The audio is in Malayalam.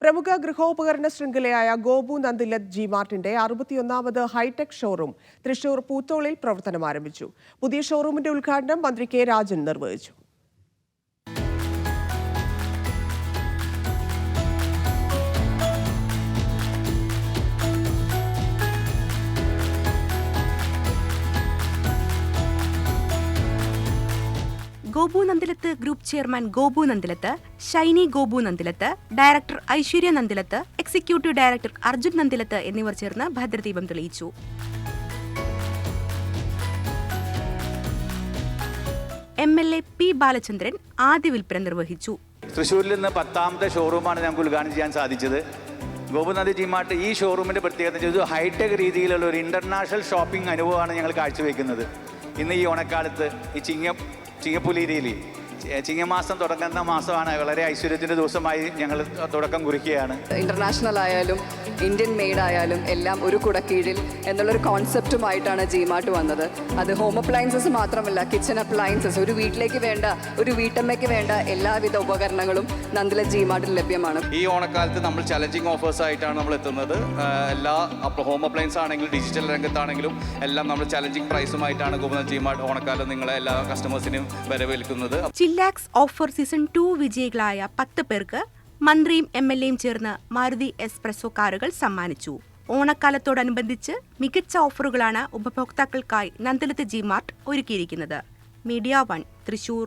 പ്രമുഖ ഗൃഹോപകരണ ശൃംഖലയായ ഗോപു നന്ദിലത് ജി മാർട്ടിന്റെ 61ാമത് ഹൈടെക് ഷോറൂം തൃശൂർ പൂത്തോളിൽ പ്രവർത്തനം ആരംഭിച്ചു. പുതിയ ഷോറൂമിന്റെ ഉദ്ഘാടനം മന്ത്രി കെ രാജൻ നിർവഹിച്ചു. Gopu Nandilath group chairman Gopu Nandilath, Shiny Gopu Nandilath, director Aishwarya Nandilath, executive director Arjun Nandilath എന്നിവർ ചേർന്ന് ഭദ്രദീപം തെളിയിച്ചു. MLA പി ബാലചന്ദ്രൻ ആദ്യ വിൽപ്പന നിർവഹിച്ചു. തൃശ്ശൂരിൽ നിന്ന് 10ാമത്തെ ഷോറൂമാണ് ഞങ്ങൾക്ക് ഉദ്ഘാടനം ചെയ്യാൻ സാധിച്ചത്. ഗോപുനന്ദി ജി മാർട്ട് ഈ ഷോറൂമിൻ്റെ പ്രത്യേകത ഒരു ഹൈടെക് രീതിയിലുള്ള ഒരു ഇൻ്റർനാഷണൽ ഷോപ്പിംഗ് അനുഭവമാണ് ഞങ്ങൾ കാഴ്ചവെക്കുന്നത്. ഇന്ന് ഈ ഓണക്കാലത്ത് ഈ ചിങ്ങപ്പുലരിയിൽ ചിങ്ങമാസം തുടങ്ങുന്ന മാസമാണ്. വളരെ ഐശ്വര്യത്തിൻ്റെ ദിവസമായി ഞങ്ങൾ തുടക്കം കുറിക്കുകയാണ്. ഇന്റർനാഷണൽ ആയാലും ഇന്ത്യൻ മെയ്ഡ് ആയാലും എല്ലാം ഒരു കുടക്കീഴിൽ എന്നുള്ളൊരു കോൺസെപ്റ്റുമായിട്ടാണ് ജി മാർട്ട് വന്നത്. അത് ഹോം അപ്ലയൻസസ് മാത്രമല്ല, കിച്ചൺ അപ്ലയൻസസ്, ഒരു വീട്ടിലേക്ക് വേണ്ട, ഒരു വീട്ടമ്മയ്ക്ക് വേണ്ട എല്ലാവിധ ഉപകരണങ്ങളും നന്ദിലത് ജി മാർട്ടിൽ ലഭ്യമാണ്. ഈ ഓണക്കാലത്ത് നമ്മൾ ചലഞ്ചിങ് ഓഫേഴ്സ് ആയിട്ടാണ് നമ്മൾ എത്തുന്നത്. എല്ലാ ഹോം അപ്ലയൻസ് ആണെങ്കിലും ഡിജിറ്റൽ രംഗത്താണെങ്കിലും എല്ലാം നമ്മൾ ചലഞ്ചിങ് പ്രൈസുമായിട്ടാണ് ഗോപുനന്ദി ജി മാർട്ട് ഓണക്കാലം നിങ്ങളെ എല്ലാ കസ്റ്റമേഴ്സിനെയും വരവേൽക്കുന്നത്. ചില്ലാക്സ് ഓഫർ സീസൺ 2 വിജയികളായ 10 പേർക്ക് മന്ത്രിയും MLAയും ചേർന്ന് മാരുതി എസ്പ്രസോ കാറുകൾ സമ്മാനിച്ചു. ഓണക്കാലത്തോടനുബന്ധിച്ച് മികച്ച ഓഫറുകളാണ് ഉപഭോക്താക്കൾക്കായി നന്ദിലത്ത് ജി മാർട്ട് ഒരുക്കിയിരിക്കുന്നത്. മീഡിയ 1 തൃശൂർ.